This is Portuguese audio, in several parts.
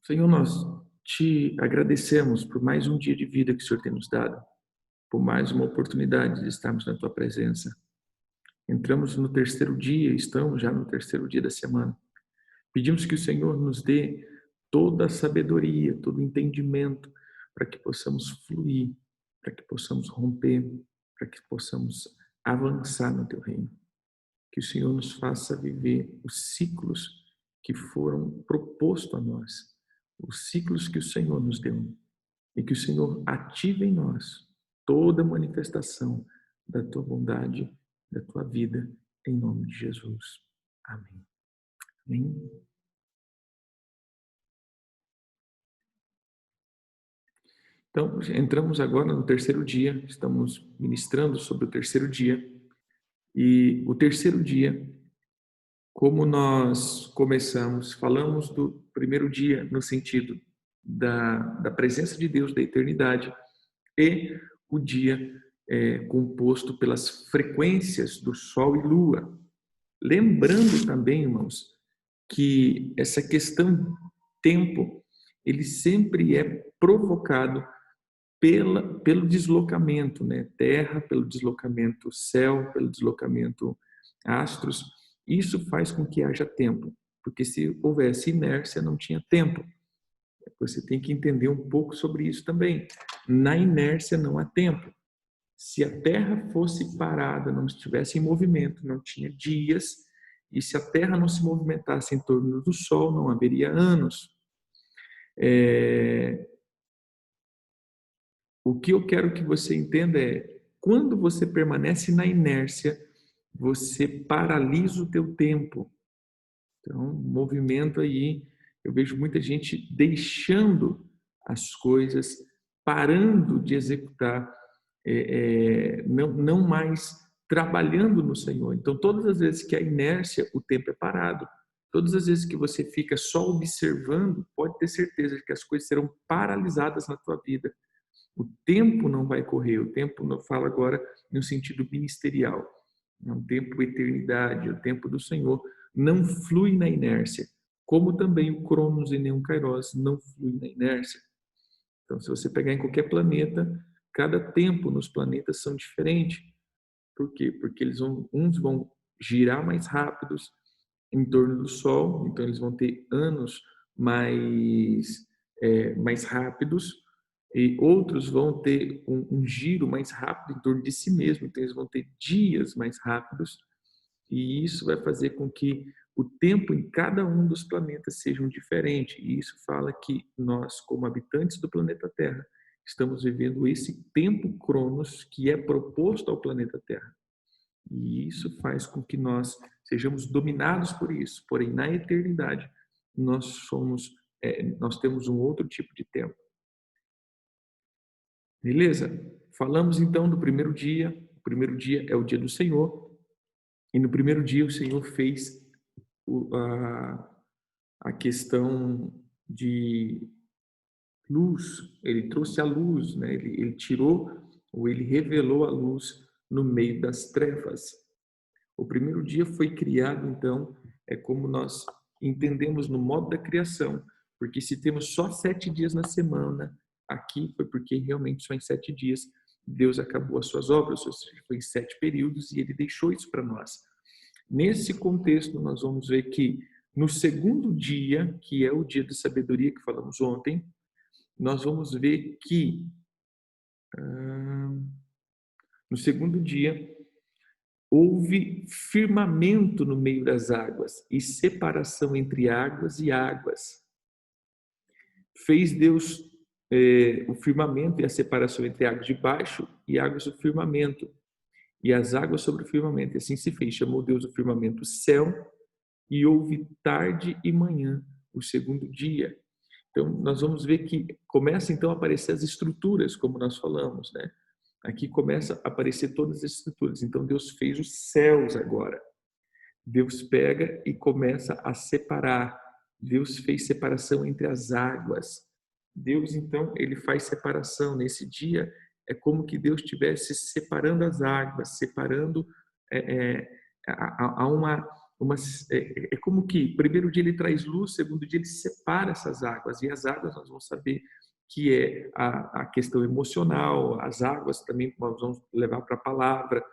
Senhor, nós te agradecemos por mais um dia de vida que o Senhor tem nos dado, por mais uma oportunidade de estarmos na tua presença. Entramos no terceiro dia, estamos já no terceiro dia da semana. Pedimos que o Senhor nos dê toda a sabedoria, todo o entendimento, para que possamos fluir, para que possamos romper, para que possamos avançar no teu reino. Que o Senhor nos faça viver os ciclos que foram propostos a nós, os ciclos que o Senhor nos deu, e que o Senhor ative em nós toda manifestação da tua bondade, da tua vida, em nome de Jesus. Amém. Amém. Então, entramos agora no terceiro dia, estamos ministrando sobre o terceiro dia, e o terceiro dia, como nós começamos, falamos do primeiro dia no sentido da presença de Deus, da eternidade, e o dia composto pelas frequências do Sol e Lua. Lembrando também, irmãos, que essa questão tempo, ele sempre é provocado pelo deslocamento, né? Terra, pelo deslocamento céu, pelo deslocamento astros. Isso faz com que haja tempo, porque se houvesse inércia, não tinha tempo. Você tem que entender um pouco sobre isso também. Na inércia não há tempo. Se a Terra fosse parada, não estivesse em movimento, não tinha dias, e se a Terra não se movimentasse em torno do Sol, não haveria anos. O que eu quero que você entenda é, quando você permanece na inércia, você paralisa o teu tempo. Então, movimento aí, eu vejo muita gente deixando as coisas, parando de executar, não mais trabalhando no Senhor. Então, todas as vezes que a inércia, o tempo é parado. Todas as vezes que você fica só observando, pode ter certeza de que as coisas serão paralisadas na tua vida. O tempo não vai correr, o tempo não fala agora no sentido ministerial. É um tempo eternidade, o tempo do Senhor não flui na inércia, como também o Cronos e nem o Kairos não flui na inércia. Então, se você pegar em qualquer planeta, cada tempo nos planetas são diferentes. Por quê? Porque uns vão girar mais rápidos em torno do Sol, então eles vão ter anos mais rápidos, e outros vão ter um giro mais rápido em torno de si mesmo, então eles vão ter dias mais rápidos, e isso vai fazer com que o tempo em cada um dos planetas seja diferente, e isso fala que nós, como habitantes do planeta Terra, estamos vivendo esse tempo Cronos que é proposto ao planeta Terra. E isso faz com que nós sejamos dominados por isso, porém na eternidade nós temos um outro tipo de tempo. Beleza? Falamos então do primeiro dia. O primeiro dia é o dia do Senhor. E no primeiro dia o Senhor fez a questão de luz. Ele trouxe a luz, né? Ele tirou ou ele revelou a luz no meio das trevas. O primeiro dia foi criado, então, é como nós entendemos no modo da criação, porque se temos só 7 dias na semana, aqui foi porque realmente só em 7 dias Deus acabou as suas obras, ou seja, foi em 7 períodos e Ele deixou isso para nós. Nesse contexto, nós vamos ver que no segundo dia, que é o dia da sabedoria que falamos ontem, nós vamos ver que no segundo dia houve firmamento no meio das águas e separação entre águas e águas. Fez Deus o firmamento e a separação entre águas de baixo e águas do firmamento, e as águas sobre o firmamento. E assim se fez. Chamou Deus o firmamento céu, e houve tarde e manhã, o segundo dia. Então, nós vamos ver que começa então a aparecer as estruturas, como nós falamos, né? Aqui começa a aparecer todas as estruturas. Então, Deus fez os céus agora. Deus pega e começa a separar. Deus fez separação entre as águas. Deus, então, ele faz separação. Nesse dia, é como que Deus estivesse separando as águas, separando... há é como que primeiro dia ele traz luz, segundo dia ele separa essas águas, e as águas nós vamos saber que é a questão emocional, as águas também nós vamos levar para a palavra.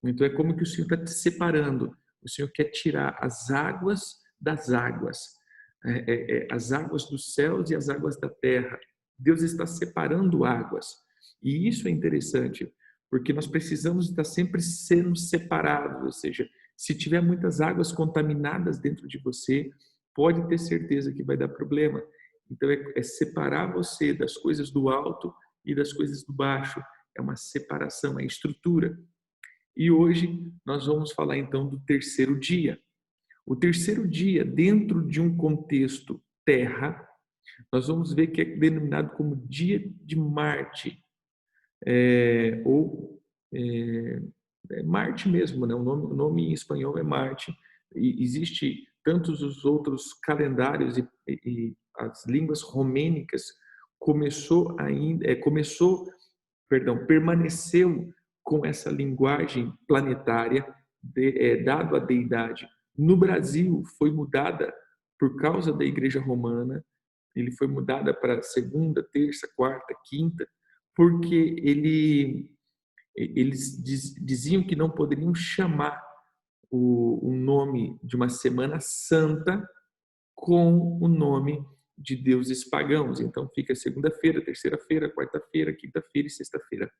Então é como que o Senhor está te separando, o Senhor quer tirar as águas das águas, as águas dos céus e as águas da terra. Deus está separando águas, e isso é interessante, porque nós precisamos estar sempre sendo separados, ou seja, se tiver muitas águas contaminadas dentro de você, pode ter certeza que vai dar problema. Então é separar você das coisas do alto e das coisas do baixo. É uma separação, é estrutura. E hoje nós vamos falar então do terceiro dia. O terceiro dia, dentro de um contexto terra, nós vamos ver que é denominado como dia de Marte, ou Marte mesmo, né? O nome em espanhol é Marte. E existe tantos os outros calendários e as línguas romênicas permaneceu com essa linguagem planetária dado à deidade. No Brasil foi mudada por causa da Igreja Romana, ele foi mudada para segunda, terça, quarta, quinta, porque eles diziam que não poderiam chamar o nome de uma semana santa com o nome de deuses pagãos. Então fica segunda-feira, terceira-feira, quarta-feira, quinta-feira e sexta-feira.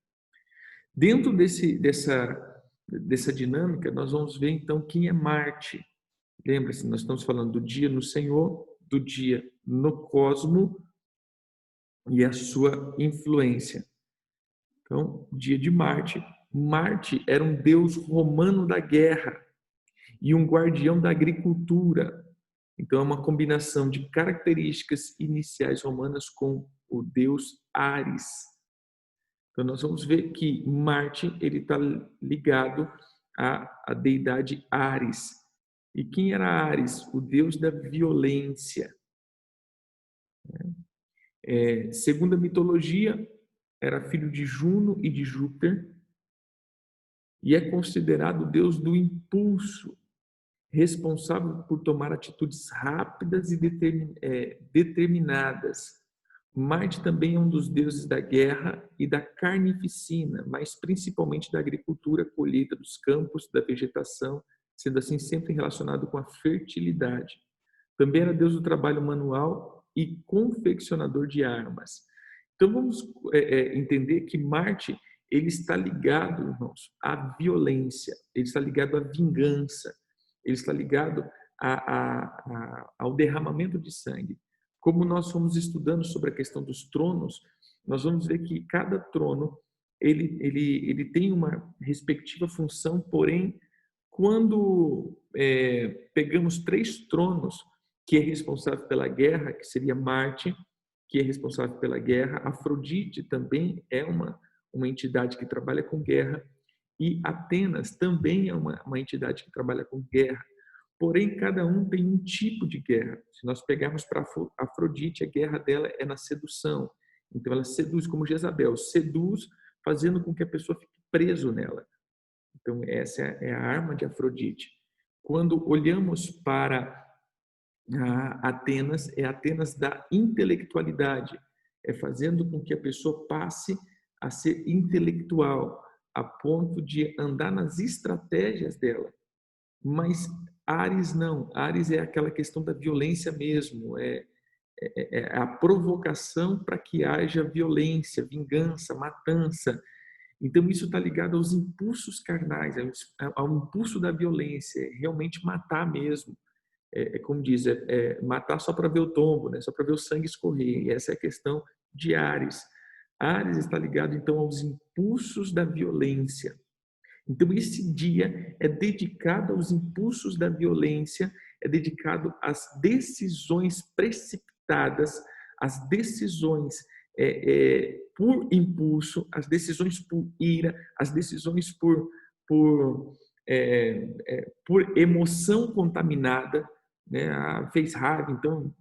Dentro dessa dinâmica, nós vamos ver então quem é Marte. Lembra-se, nós estamos falando do dia no Senhor, do dia no cosmo e a sua influência. Então, dia de Marte. Marte era um deus romano da guerra e um guardião da agricultura. Então, é uma combinação de características iniciais romanas com o deus Ares. Então, nós vamos ver que Marte ele está ligado à deidade Ares. E quem era Ares? O deus da violência. Segundo a mitologia, era filho de Juno e de Júpiter e é considerado o deus do impulso, responsável por tomar atitudes rápidas e determinadas. Marte também é um dos deuses da guerra e da carnificina, mas principalmente da agricultura, colheita dos campos, da vegetação, sendo assim sempre relacionado com a fertilidade. Também era deus do trabalho manual e confeccionador de armas. Então vamos entender que Marte ele está ligado, irmãos, à violência, ele está ligado à vingança, ele está ligado ao derramamento de sangue. Como nós fomos estudando sobre a questão dos tronos, nós vamos ver que cada trono ele tem uma respectiva função, porém, quando pegamos 3 tronos, que é responsável pela guerra, que seria Marte, que é responsável pela guerra, Afrodite também é uma entidade que trabalha com guerra, e Atenas também é uma entidade que trabalha com guerra. Porém, cada um tem um tipo de guerra. Se nós pegarmos para Afrodite, a guerra dela é na sedução. Então, ela seduz, como Jezabel, seduz, fazendo com que a pessoa fique preso nela. Então, essa é a arma de Afrodite. Quando olhamos para Atenas, é Atenas da intelectualidade. É fazendo com que a pessoa passe a ser intelectual, a ponto de andar nas estratégias dela. Mas Ares não. Ares é aquela questão da violência mesmo, é a provocação para que haja violência, vingança, matança. Então isso está ligado aos impulsos carnais, ao impulso da violência, é realmente matar mesmo. Como diz, matar só para ver o tombo, né? Só para ver o sangue escorrer. E essa é a questão de Ares. Ares está ligado então aos impulsos da violência. Então, esse dia é dedicado aos impulsos da violência, é dedicado às decisões precipitadas, às decisões por impulso, às decisões por ira, às decisões por emoção contaminada, né? Fez raiva, então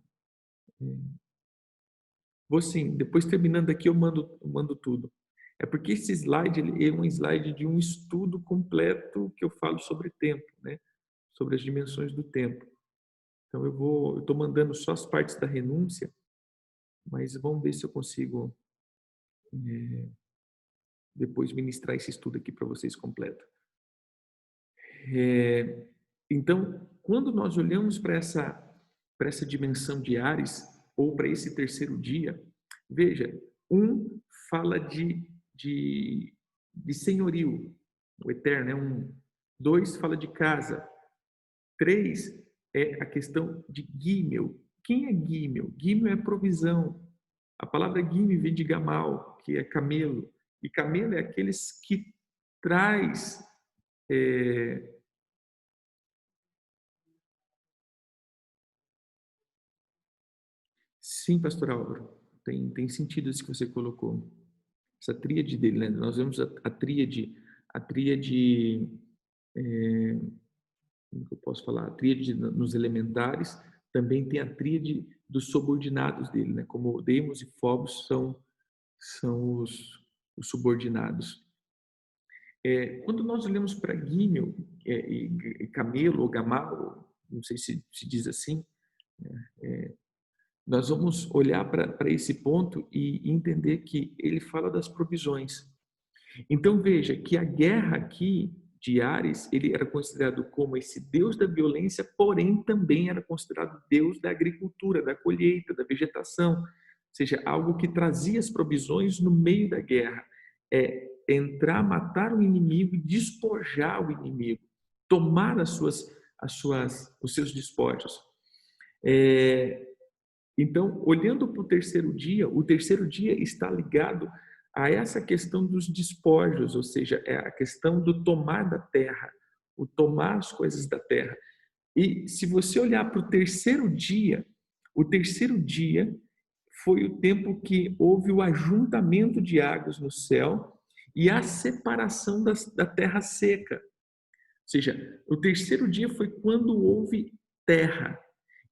vou sim, depois terminando aqui eu mando tudo. É porque esse slide é um slide de um estudo completo que eu falo sobre tempo, né? sobre as dimensões do tempo. Então eu estou mandando só as partes da renúncia, mas vamos ver se eu consigo depois ministrar esse estudo aqui para vocês completo. Então, quando nós olhamos para essa dimensão de Ares, ou para esse terceiro dia, veja, fala de senhorio, o eterno é um. 2 fala de casa. 3 é a questão de Gimel. Quem é Gimel? Gimel é provisão. A palavra Gimel vem de Gamal, que é camelo. E camelo é aqueles que traz... Sim, pastor Álvaro, tem sentido isso que você colocou. Essa tríade dele, né? Nós vemos a tríade, como que eu posso falar? A tríade nos elementares, também tem a tríade dos subordinados dele, né? Como Deimos e Phobos são os subordinados. Quando nós olhamos para Gimel, e Camelo ou Gamal, não sei se diz assim, nós vamos olhar para esse ponto e entender que ele fala das provisões. Então veja que a guerra aqui de Ares, ele era considerado como esse deus da violência, porém também era considerado deus da agricultura, da colheita, da vegetação, ou seja, algo que trazia as provisões no meio da guerra. Entrar, matar o inimigo e despojar o inimigo, tomar os seus despojos. Então, olhando para o terceiro dia está ligado a essa questão dos despojos, ou seja, é a questão do tomar da terra, o tomar as coisas da terra. E se você olhar para o terceiro dia foi o tempo que houve o ajuntamento de águas no céu e a separação da terra seca. Ou seja, o terceiro dia foi quando houve terra.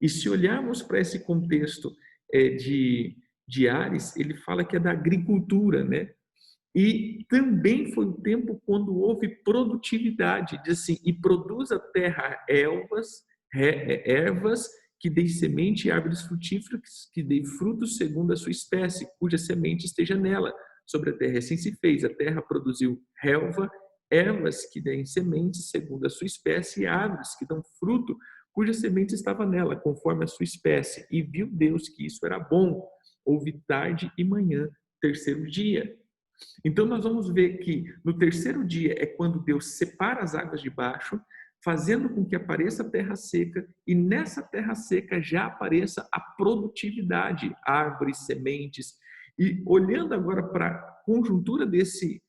E se olharmos para esse contexto de Ares, ele fala que é da agricultura, né? E também foi o tempo quando houve produtividade, diz assim, e produz a terra ervas que deem semente e árvores frutíferas que deem frutos segundo a sua espécie, cuja semente esteja nela. Sobre a terra assim se fez, a terra produziu ervas que deem sementes segundo a sua espécie e árvores que dão fruto cuja semente estava nela, conforme a sua espécie. E viu Deus que isso era bom. Houve tarde e manhã, terceiro dia. Então, nós vamos ver que no terceiro dia é quando Deus separa as águas de baixo, fazendo com que apareça a terra seca, e nessa terra seca já apareça a produtividade, árvores, sementes. E olhando agora para a conjuntura desse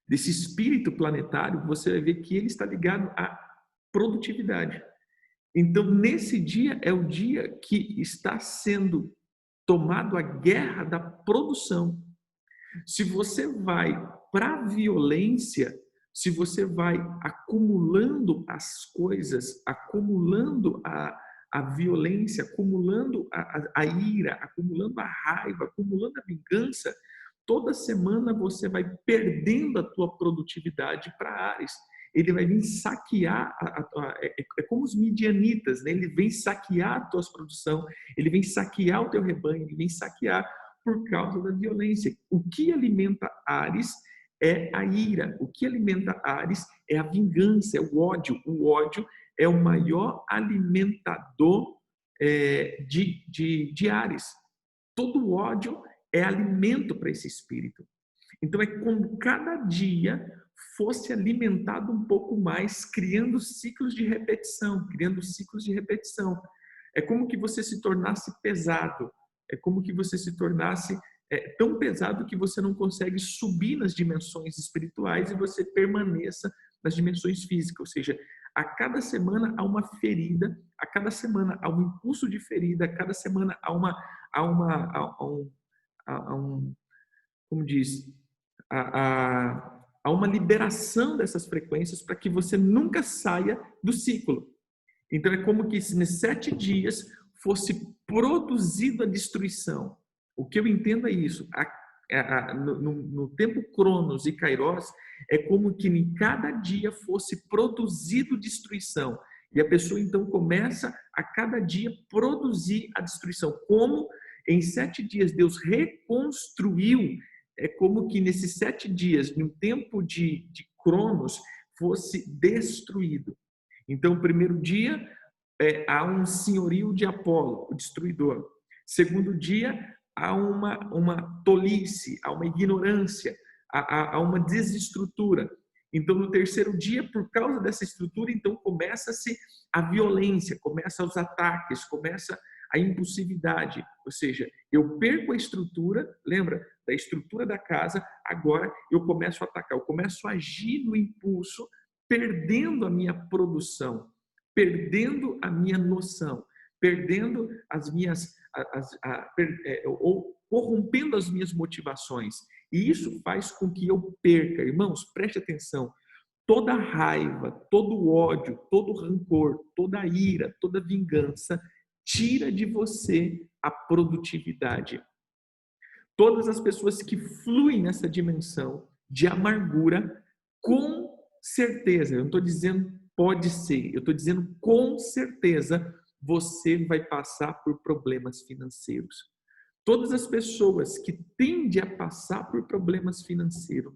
espírito planetário, você vai ver que ele está ligado à produtividade. Então, nesse dia é o dia que está sendo tomado a guerra da produção. Se você vai para a violência, se você vai acumulando as coisas, acumulando a violência, acumulando a ira, acumulando a raiva, acumulando a vingança, toda semana você vai perdendo a tua produtividade para Ares. Ele vai vir saquear, é como os midianitas, né? Ele vem saquear a tua produção, ele vem saquear o teu rebanho, ele vem saquear por causa da violência. O que alimenta Ares é a ira, o que alimenta Ares é a vingança, é o ódio. O ódio é o maior alimentador de Ares. Todo ódio é alimento para esse espírito. Então é como cada dia fosse alimentado um pouco mais, criando ciclos de repetição, É como que você se tornasse pesado, é como que você se tornasse tão pesado que você não consegue subir nas dimensões espirituais e você permaneça nas dimensões físicas, ou seja, a cada semana há uma ferida, a cada semana há um impulso de ferida, a cada semana há um como diz, há uma liberação dessas frequências para que você nunca saia do ciclo. Então é como que nesses 7 dias fosse produzida a destruição. O que eu entendo é isso. no tempo Cronos e Kairos, é como que em cada dia fosse produzido destruição. E a pessoa então começa a cada dia produzir a destruição. Como em 7 dias Deus reconstruiu, é como que nesses 7 dias, no tempo de Cronos, fosse destruído. Então, o primeiro dia, há um senhorio de Apolo, o destruidor. Segundo dia, há uma tolice, há uma ignorância, há uma desestrutura. Então, no terceiro dia, por causa dessa estrutura, então começa-se a violência, começa os ataques, começa a impulsividade. Ou seja, eu perco a estrutura, lembra da estrutura da casa, agora eu começo a atacar, eu começo a agir no impulso, perdendo a minha produção, perdendo a minha noção, perdendo as minhas, ou corrompendo as minhas motivações. E isso faz com que eu perca, irmãos, preste atenção, toda raiva, todo ódio, todo rancor, toda ira, toda vingança, tira de você a produtividade. Todas as pessoas que fluem nessa dimensão de amargura, com certeza, eu não estou dizendo pode ser, eu estou dizendo com certeza, você vai passar por problemas financeiros. Todas as pessoas que tendem a passar por problemas financeiros,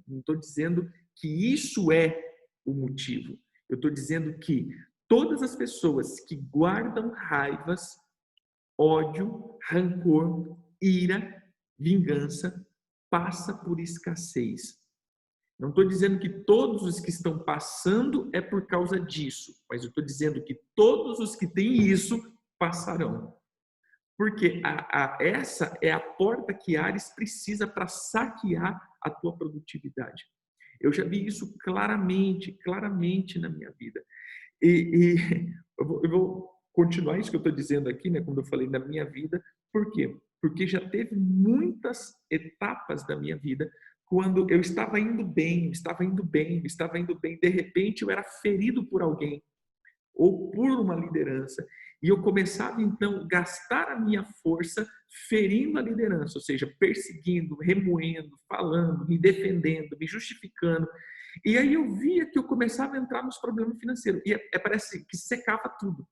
não estou dizendo que isso é o motivo. Eu estou dizendo que todas as pessoas que guardam raivas, ódio, rancor, ira, vingança, passa por escassez. Não estou dizendo que todos os que estão passando é por causa disso, mas eu estou dizendo que todos os que têm isso passarão. Porque essa é a porta que Áries precisa para saquear a tua produtividade. Eu já vi isso claramente na minha vida. E eu vou continuar isso que eu estou dizendo aqui, né? Como eu falei, na minha vida. Por quê? Porque já teve muitas etapas da minha vida quando eu estava indo bem, de repente eu era ferido por alguém ou por uma liderança, e eu começava então a gastar a minha força ferindo a liderança, ou seja, perseguindo, remoendo, falando, me defendendo, me justificando. E aí eu via que eu começava a entrar nos problemas financeiros, e parece que secava tudo,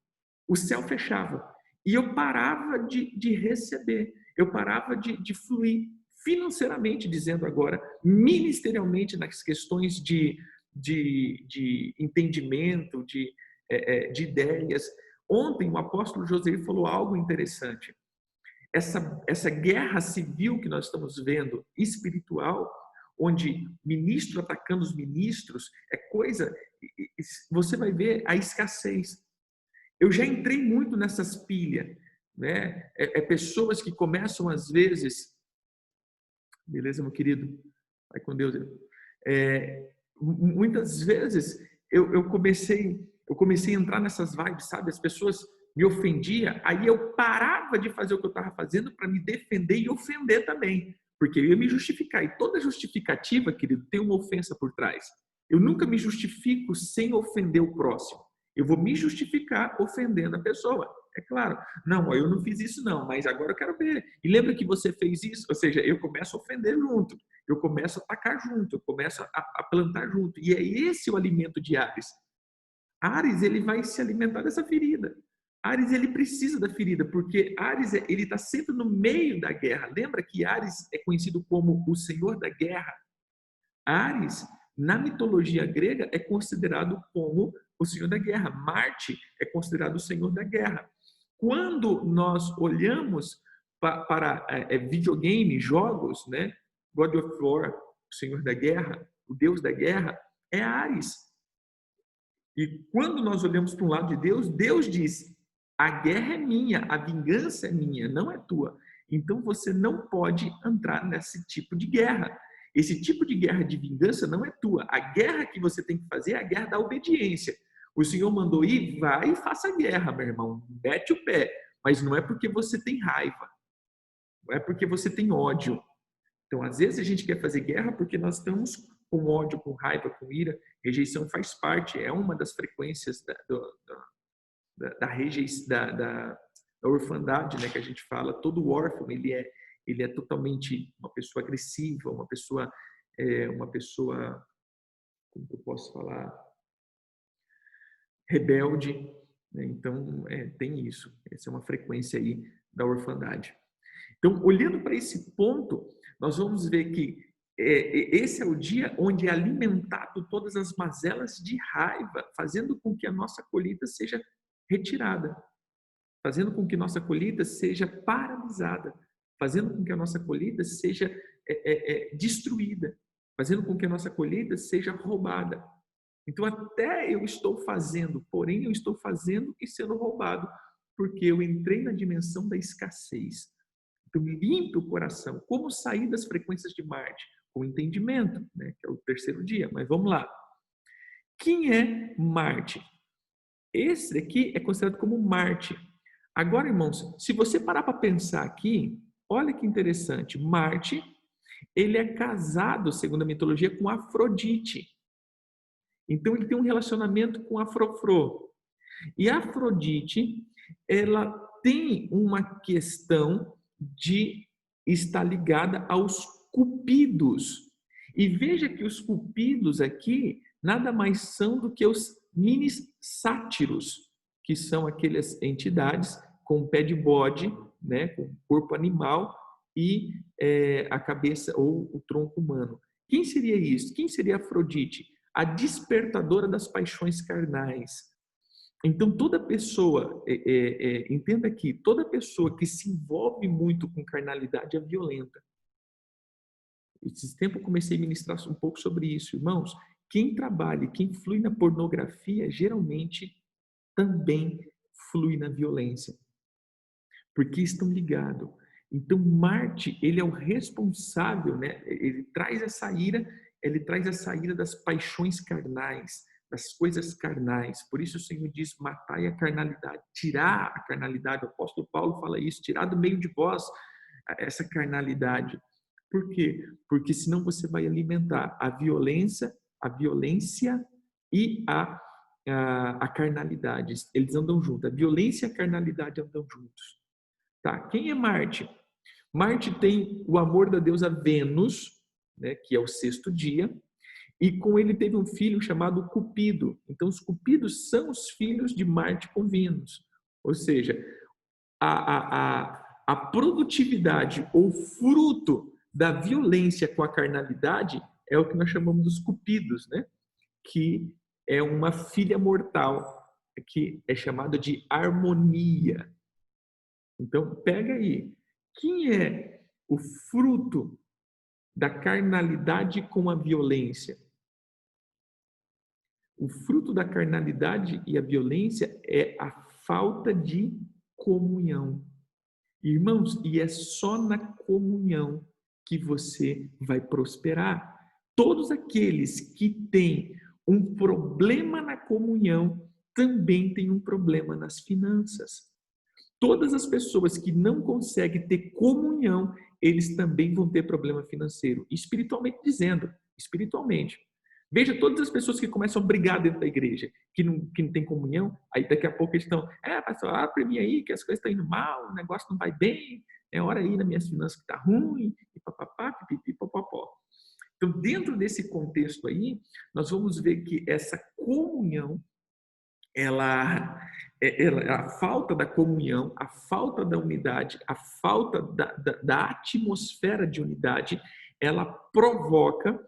o céu fechava, e eu parava de receber, eu parava de fluir financeiramente, dizendo agora, ministerialmente, nas questões de entendimento, de ideias. Ontem o apóstolo José falou algo interessante. Essa guerra civil que nós estamos vendo, espiritual, onde ministro atacando os ministros, é coisa, você vai ver a escassez. Eu já entrei muito nessas pilhas, né? Pessoas que começam às vezes, beleza, meu querido? Vai com Deus. Muitas vezes eu comecei a entrar nessas vibes, sabe? As pessoas me ofendiam, aí eu parava de fazer o que eu estava fazendo para me defender e ofender também, porque eu ia me justificar. E toda justificativa, querido, tem uma ofensa por trás. Eu nunca me justifico sem ofender o próximo. Eu vou me justificar ofendendo a pessoa. É claro, não, eu não fiz isso não, mas agora eu quero ver. E lembra que você fez isso? Ou seja, eu começo a ofender junto, eu começo a atacar junto, eu começo a plantar junto. E é esse o alimento de Áries. Áries, ele vai se alimentar dessa ferida. Áries, ele precisa da ferida, porque Áries, ele está sempre no meio da guerra. Lembra que Áries é conhecido como o senhor da guerra? Áries, na mitologia grega, é considerado como o senhor da guerra. Marte é considerado o senhor da guerra. Quando nós olhamos para videogame, jogos, né? God of War, o senhor da guerra, o deus da guerra, é Áries. E quando nós olhamos para um lado de Deus, Deus diz: a guerra é minha, a vingança é minha, não é tua. Então você não pode entrar nesse tipo de guerra. Esse tipo de guerra de vingança não é tua. A guerra que você tem que fazer é a guerra da obediência. O Senhor mandou ir, vai e faça a guerra, meu irmão. Mete o pé. Mas não é porque você tem raiva. Não é porque você tem ódio. Então, às vezes a gente quer fazer guerra porque nós estamos com ódio, com raiva, com ira. Rejeição faz parte, é uma das frequências da orfandade, né, que a gente fala. Todo órfão, ele ele é totalmente uma pessoa agressiva, uma pessoa, como eu posso falar, rebelde, né? Então, tem isso. Essa é uma frequência aí da orfandade. Então, olhando para esse ponto, nós vamos ver que esse é o dia onde é alimentado todas as mazelas de raiva, fazendo com que a nossa colheita seja retirada, fazendo com que nossa colheita seja paralisada, fazendo com que a nossa colheita seja destruída, fazendo com que a nossa colheita seja roubada. Então, até eu estou fazendo, porém eu estou fazendo e sendo roubado, porque eu entrei na dimensão da escassez. Então, limpe o coração. Como sair das frequências de Marte? Com entendimento, né? Que é o terceiro dia. Mas vamos lá. Quem é Marte? Esse aqui é considerado como Marte. Agora, irmãos, se você parar para pensar aqui, olha que interessante. Marte, ele é casado, segundo a mitologia, com Afrodite. Então, ele tem um relacionamento com Afrofro. E a Afrodite, ela tem uma questão de estar ligada aos cupidos. E veja que os cupidos aqui nada mais são do que os mini sátiros, que são aquelas entidades com pé de bode, né, com corpo animal e a cabeça ou o tronco humano. Quem seria isso? Quem seria Afrodite? A despertadora das paixões carnais. Então, toda pessoa, entenda aqui, toda pessoa que se envolve muito com carnalidade é violenta. Esse tempo eu comecei a ministrar um pouco sobre isso. Irmãos, quem trabalha, quem flui na pornografia, geralmente também flui na violência. Porque estão ligados. Então, Marte, ele é o responsável, né? Ele traz essa ira das paixões carnais, das coisas carnais. Por isso o Senhor diz, matai a carnalidade, tirar a carnalidade. O apóstolo Paulo fala isso, tirar do meio de vós essa carnalidade. Por quê? Porque senão você vai alimentar a violência e a carnalidade. Eles andam juntos. A violência e a carnalidade andam juntos. Tá? Quem é Marte? Marte tem o amor da deusa Vênus, né, que é o sexto dia, e com ele teve um filho chamado Cupido. Então, os Cupidos são os filhos de Marte com Vênus. Ou seja, a produtividade ou fruto da violência com a carnalidade é o que nós chamamos dos Cupidos, né? Que é uma filha mortal, que é chamada de harmonia. Então, pega aí. Quem é o fruto da carnalidade com a violência? O fruto da carnalidade e a violência é a falta de comunhão. Irmãos, e é só na comunhão que você vai prosperar. Todos aqueles que têm um problema na comunhão também têm um problema nas finanças. Todas as pessoas que não conseguem ter comunhão, eles também vão ter problema financeiro, espiritualmente dizendo, espiritualmente. Veja todas as pessoas que começam a brigar dentro da igreja, que não tem comunhão, aí daqui a pouco eles estão, pastor, abre para mim aí que as coisas estão indo mal, o negócio não vai bem, é hora aí nas minhas finanças que está ruim, e papapá, pipipi, popopó. Então, dentro desse contexto aí, nós vamos ver que essa comunhão, a falta da comunhão, a falta da unidade, a falta da atmosfera de unidade, ela provoca,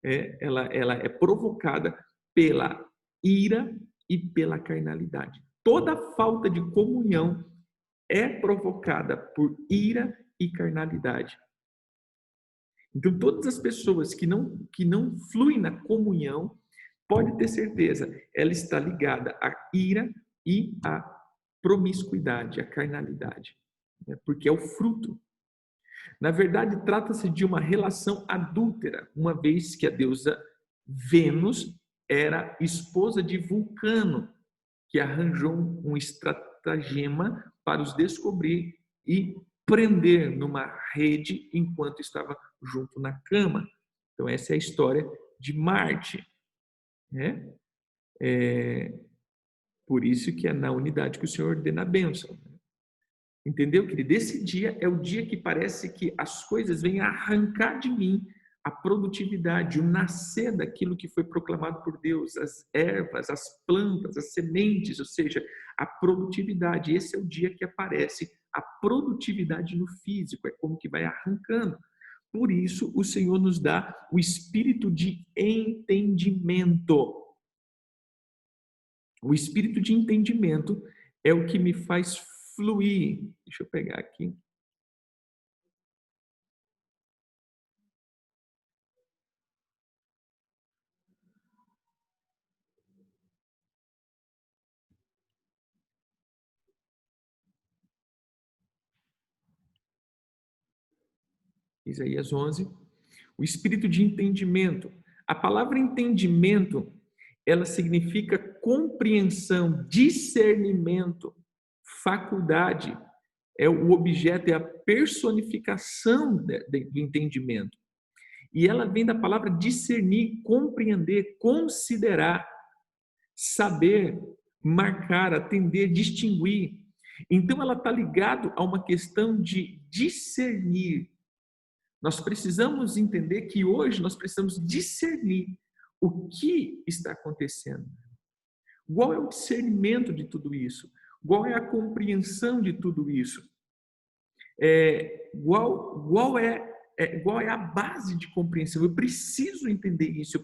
ela é provocada pela ira e pela carnalidade. Toda falta de comunhão é provocada por ira e carnalidade. Então, todas as pessoas que não fluem na comunhão, pode ter certeza, ela está ligada à ira e à promiscuidade, à carnalidade, né? Porque é o fruto. Na verdade, trata-se de uma relação adúltera, uma vez que a deusa Vênus era esposa de Vulcano, que arranjou um estratagema para os descobrir e prender numa rede enquanto estava junto na cama. Então, essa é a história de Marte, né? Por isso que é na unidade que o Senhor ordena a bênção. Entendeu, querido? Esse dia é o dia que parece que as coisas vêm arrancar de mim a produtividade, o nascer daquilo que foi proclamado por Deus, as ervas, as plantas, as sementes, ou seja, a produtividade. Esse é o dia que aparece a produtividade no físico, é como que vai arrancando. Por isso, o Senhor nos dá o espírito de entendimento. O espírito de entendimento é o que me faz fluir. Deixa eu pegar aqui. Isaías 11. O espírito de entendimento. A palavra entendimento, ela significa compreensão, discernimento, faculdade. O objeto é a personificação do entendimento. E ela vem da palavra discernir, compreender, considerar, saber, marcar, atender, distinguir. Então, ela está ligada a uma questão de discernir. Nós precisamos entender que hoje nós precisamos discernir o que está acontecendo. Qual é o discernimento de tudo isso? Qual é a compreensão de tudo isso? Qual é a base de compreensão? Eu preciso entender isso. Eu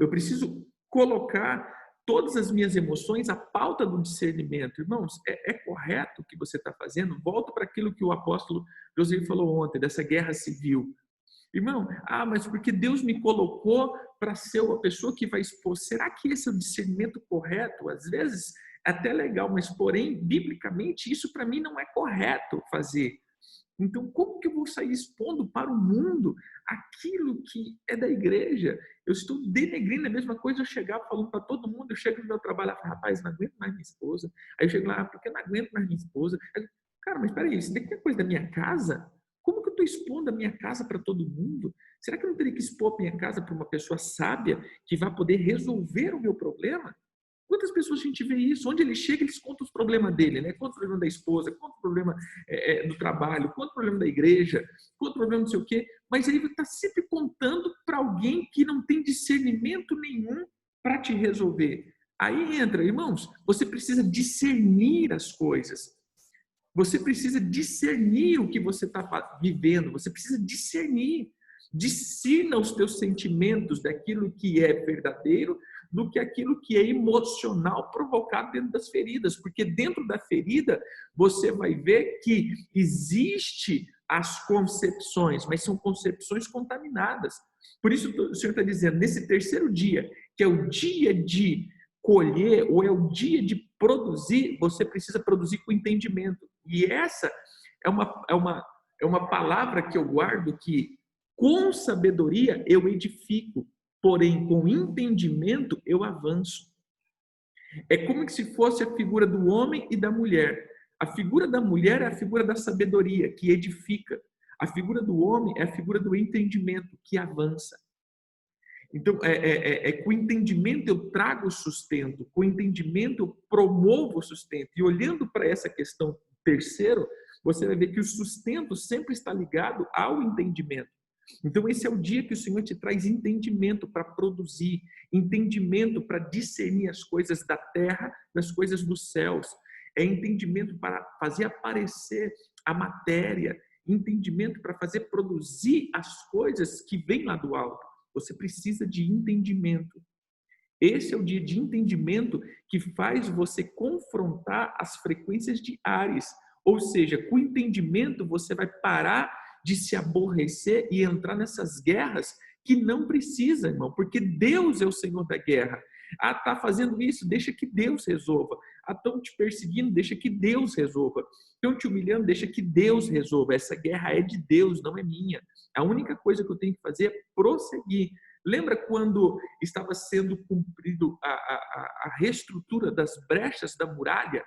preciso colocar todas as minhas emoções à pauta do discernimento. Irmãos, é correto o que você está fazendo? Volto para aquilo que o apóstolo José falou ontem, dessa guerra civil. Irmão, mas porque Deus me colocou para ser a pessoa que vai expor. Será que esse é o discernimento correto? Às vezes é até legal, mas porém, biblicamente, isso para mim não é correto fazer. Então, como que eu vou sair expondo para o mundo aquilo que é da igreja? Eu estou denegrindo a mesma coisa, eu chegar falando para todo mundo, eu chego no meu trabalho e falo, rapaz, não aguento mais minha esposa. Aí eu chego lá, porque eu não aguento mais minha esposa. Aí, cara, mas peraí, isso daqui é coisa da minha casa? Como que eu estou expondo a minha casa para todo mundo? Será que eu não teria que expor a minha casa para uma pessoa sábia que vai poder resolver o meu problema? Quantas pessoas a gente vê isso? Onde ele chega, eles contam os problemas dele, né? Conta o problema da esposa, conta o problema do trabalho, conta o problema da igreja, conta o problema não sei o quê, mas ele está sempre contando para alguém que não tem discernimento nenhum para te resolver. Aí entra, irmãos, você precisa discernir as coisas. Você precisa discernir o que você está vivendo, você precisa discernir. Discina os teus sentimentos daquilo que é verdadeiro do que aquilo que é emocional provocado dentro das feridas, porque dentro da ferida você vai ver que existe as concepções, mas são concepções contaminadas. Por isso o Senhor está dizendo, nesse terceiro dia, que é o dia de colher ou é o dia de produzir, você precisa produzir com entendimento. E essa é uma palavra que eu guardo que com sabedoria eu edifico, porém com entendimento eu avanço. É como se fosse a figura do homem e da mulher. A figura da mulher é a figura da sabedoria, que edifica. A figura do homem é a figura do entendimento, que avança. Então, com o entendimento eu trago o sustento, com o entendimento eu promovo o sustento. E olhando para essa questão terceiro, você vai ver que o sustento sempre está ligado ao entendimento. Então, esse é o dia que o Senhor te traz entendimento para produzir, entendimento para discernir as coisas da terra das coisas dos céus. É entendimento para fazer aparecer a matéria, entendimento para fazer produzir as coisas que vêm lá do alto. Você precisa de entendimento. Esse é o dia de entendimento que faz você confrontar as frequências de Áries. Ou seja, com entendimento você vai parar de se aborrecer e entrar nessas guerras que não precisa, irmão, porque Deus é o Senhor da guerra. Tá fazendo isso, deixa que Deus resolva. Estão te perseguindo, deixa que Deus resolva. Estão te humilhando, deixa que Deus resolva. Essa guerra é de Deus, não é minha. A única coisa que eu tenho que fazer é prosseguir. Lembra quando estava sendo cumprido a reestrutura das brechas da muralha?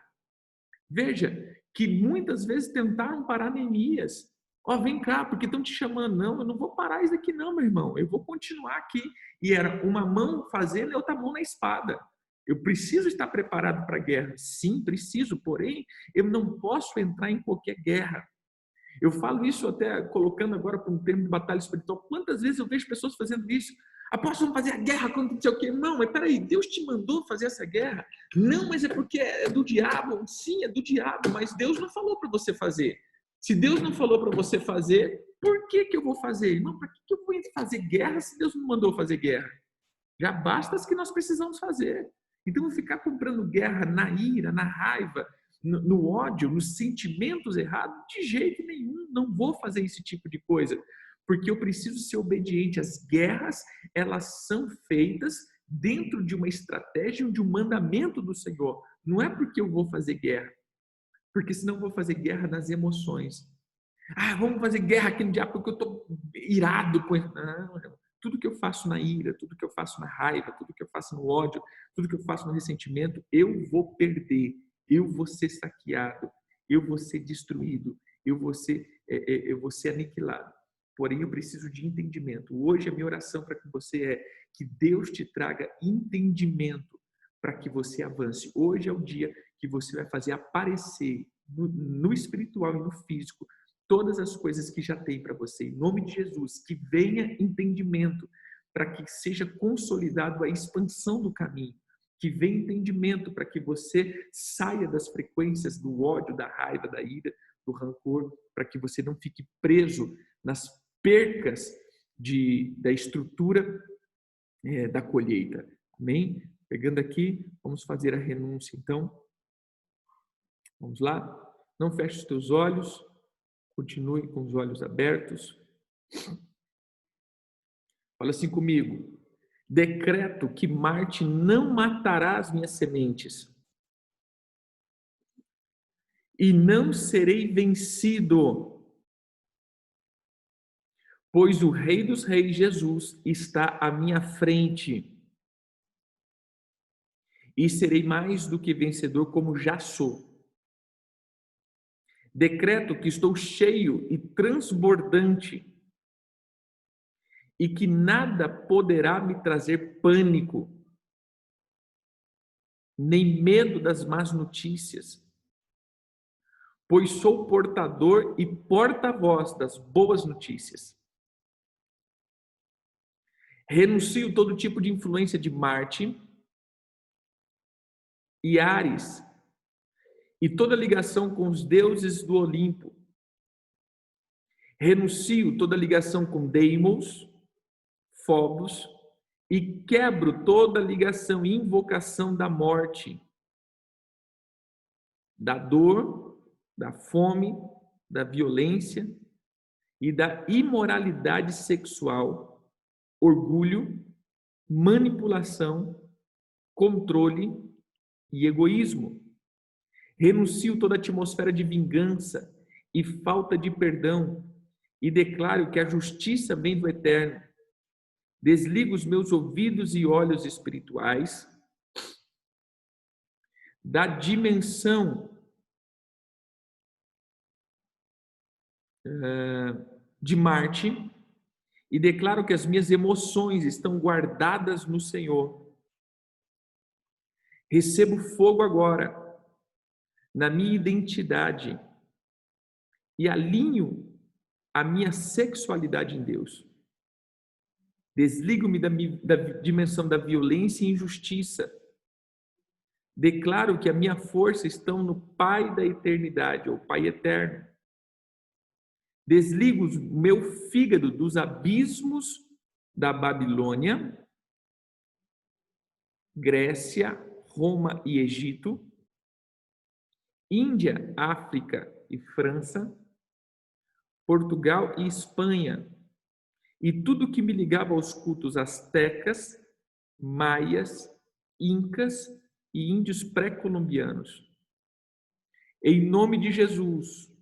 Veja que muitas vezes tentaram parar Neemias. Vem cá, porque estão te chamando. Não, eu não vou parar isso aqui não, meu irmão. Eu vou continuar aqui. E era uma mão fazendo e outra mão na espada. Eu preciso estar preparado para a guerra. Sim, preciso, porém, eu não posso entrar em qualquer guerra. Eu falo isso até colocando agora para um termo de batalha espiritual. Quantas vezes eu vejo pessoas fazendo isso? Apóstolo, vamos fazer a guerra contra não sei o quê. Não, mas peraí, Deus te mandou fazer essa guerra? Não, mas é porque é do diabo. Sim, é do diabo, mas Deus não falou para você fazer. Se Deus não falou para você fazer, por que eu vou fazer? Irmão, para que eu vou fazer guerra se Deus não mandou fazer guerra? Já basta as que nós precisamos fazer. Então, ficar comprando guerra na ira, na raiva, no ódio, nos sentimentos errados, de jeito nenhum, não vou fazer esse tipo de coisa, porque eu preciso ser obediente. As guerras, elas são feitas dentro de uma estratégia, de um mandamento do Senhor. Não é porque eu vou fazer guerra, porque senão eu vou fazer guerra nas emoções. Ah, vamos fazer guerra aqui no diabo porque eu estou irado. Não, tudo que eu faço na ira, tudo que eu faço na raiva, tudo que eu faço no ódio, tudo que eu faço no ressentimento, eu vou perder, eu vou ser saqueado, eu vou ser destruído, eu vou ser aniquilado. Porém, eu preciso de entendimento. Hoje a minha oração para que você é que Deus te traga entendimento para que você avance. Hoje é o dia que você vai fazer aparecer no espiritual e no físico todas as coisas que já tem para você. Em nome de Jesus, que venha entendimento para que seja consolidado a expansão do caminho. Que venha entendimento para que você saia das frequências do ódio, da raiva, da ira, do rancor, para que você não fique preso nas percas da estrutura da colheita. Amém? Pegando aqui, vamos fazer a renúncia, então. Vamos lá? Não feche os teus olhos. Continue com os olhos abertos. Fala assim comigo. Decreto que Marte não matará as minhas sementes. E não serei vencido, pois o Rei dos Reis, Jesus, está à minha frente. E serei mais do que vencedor, como já sou. Decreto que estou cheio e transbordante e que nada poderá me trazer pânico, nem medo das más notícias, pois sou portador e porta-voz das boas notícias. Renuncio todo tipo de influência de Marte e Áries e toda ligação com os deuses do Olimpo. Renuncio toda ligação com Deimos, Phobos e quebro toda ligação e invocação da morte, da dor, da fome, da violência e da imoralidade sexual, orgulho, manipulação, controle e egoísmo. Renuncio toda atmosfera de vingança e falta de perdão e declaro que a justiça vem do Eterno. Desligo os meus ouvidos e olhos espirituais da dimensão de Marte e declaro que as minhas emoções estão guardadas no Senhor. Recebo fogo agora na minha identidade e alinho a minha sexualidade em Deus. Desligo-me da dimensão da violência e injustiça. Declaro que a minha força está no Pai da eternidade, ou Pai eterno. Desligo o meu fígado dos abismos da Babilônia, Grécia, Roma e Egito, Índia, África e França, Portugal e Espanha, e tudo que me ligava aos cultos astecas, maias, incas e índios pré-colombianos. Em nome de Jesus,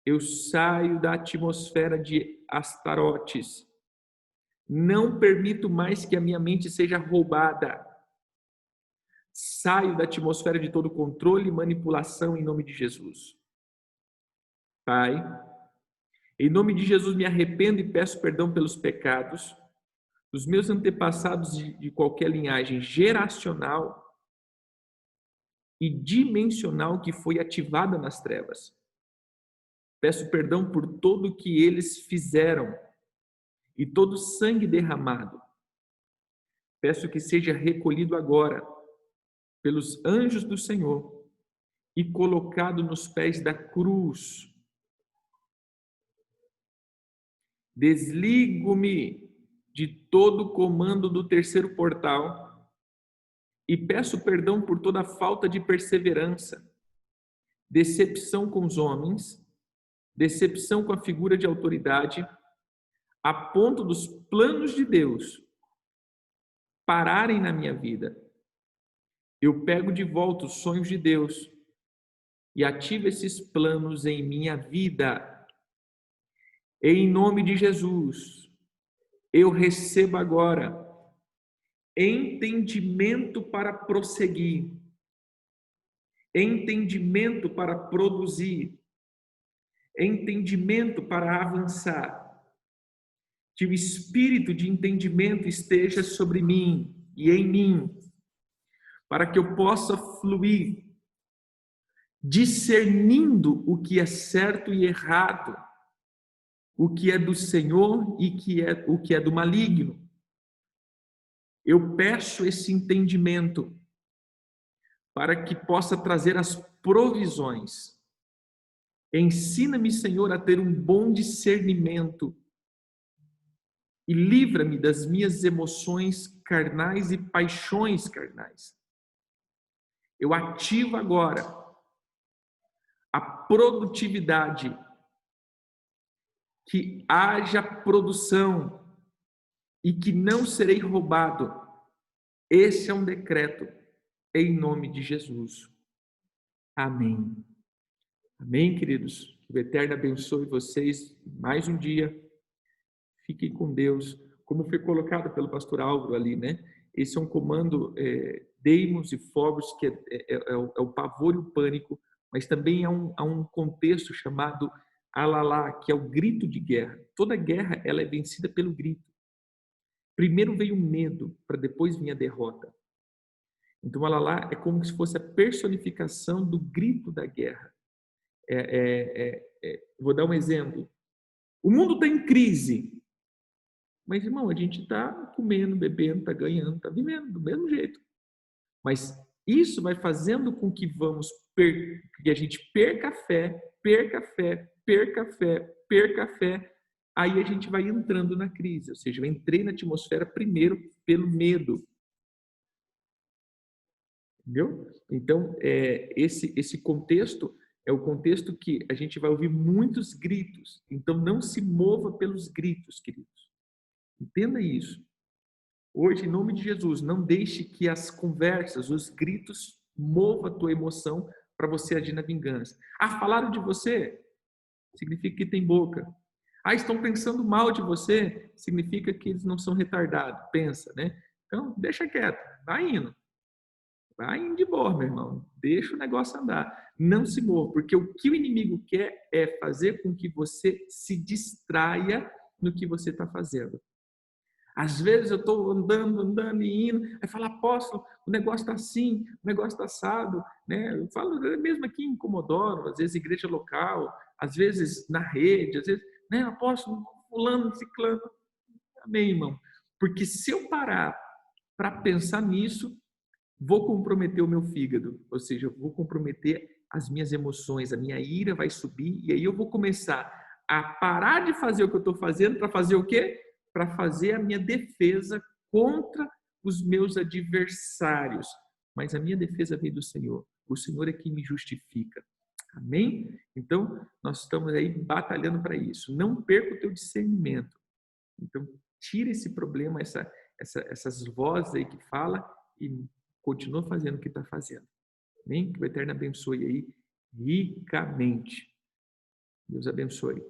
eu saio da atmosfera de Astarotes. Não permito mais que a minha mente seja roubada. Saio da atmosfera de todo controle e manipulação em nome de Jesus. Pai, em nome de Jesus me arrependo e peço perdão pelos pecados dos meus antepassados de qualquer linhagem geracional e dimensional que foi ativada nas trevas. Peço perdão por tudo o que eles fizeram e todo o sangue derramado. Peço que seja recolhido agora pelos anjos do Senhor e colocado nos pés da cruz. Desligo-me de todo o comando do terceiro portal e peço perdão por toda falta de perseverança, decepção com os homens, decepção com a figura de autoridade, a ponto dos planos de Deus pararem na minha vida. Eu pego de volta os sonhos de Deus e ativo esses planos em minha vida. Em nome de Jesus, eu recebo agora entendimento para prosseguir, entendimento para produzir, entendimento para avançar. Que o espírito de entendimento esteja sobre mim e em mim, para que eu possa fluir, discernindo o que é certo e errado, o que é do Senhor e o que é do maligno. Eu peço esse entendimento para que possa trazer as provisões. Ensina-me, Senhor, a ter um bom discernimento e livra-me das minhas emoções carnais e paixões carnais. Eu ativo agora a produtividade, que haja produção e que não serei roubado. Esse é um decreto em nome de Jesus. Amém. Amém, queridos. Que o Eterno abençoe vocês mais um dia. Fiquem com Deus. Como foi colocado pelo pastor Álvaro ali, né? Esse é um comando Deimos e Phobos, que é o pavor e o pânico, mas também há um contexto chamado Alalá, que é o grito de guerra. Toda guerra ela é vencida pelo grito. Primeiro veio o medo, para depois vir a derrota. Então, Alalá é como se fosse a personificação do grito da guerra. Vou dar um exemplo. O mundo está em crise. Mas, irmão, a gente está comendo, bebendo, está ganhando, está vivendo do mesmo jeito. Mas isso vai fazendo com que que a gente perca fé, aí a gente vai entrando na crise. Ou seja, eu entrei na atmosfera primeiro pelo medo. Entendeu? Então, esse contexto é o contexto que a gente vai ouvir muitos gritos. Então, não se mova pelos gritos, queridos. Entenda isso. Hoje, em nome de Jesus, não deixe que as conversas, os gritos, movam a tua emoção para você agir na vingança. Ah, falaram de você? Significa que tem boca. Ah, estão pensando mal de você? Significa que eles não são retardados. Pensa, né? Então, deixa quieto. Vai indo. Vai indo de boa, meu irmão. Deixa o negócio andar. Não se mova, porque o que o inimigo quer é fazer com que você se distraia no que você está fazendo. Às vezes eu estou andando e indo, aí fala, apóstolo, o negócio está assim, o negócio está assado, né? Eu falo mesmo aqui em Comodoro, às vezes igreja local, às vezes na rede, às vezes, né, apóstolo, fulano, ciclano. Amém, irmão? Porque se eu parar para pensar nisso, vou comprometer o meu fígado, ou seja, eu vou comprometer as minhas emoções, a minha ira vai subir, e aí eu vou começar a parar de fazer o que eu estou fazendo para fazer o quê? Para fazer a minha defesa contra os meus adversários. Mas a minha defesa vem do Senhor. O Senhor é quem me justifica. Amém? Então, nós estamos aí batalhando para isso. Não perca o teu discernimento. Então, tira esse problema, essas vozes aí que falam e continua fazendo o que está fazendo. Amém? Que o Eterno abençoe aí ricamente. Deus abençoe.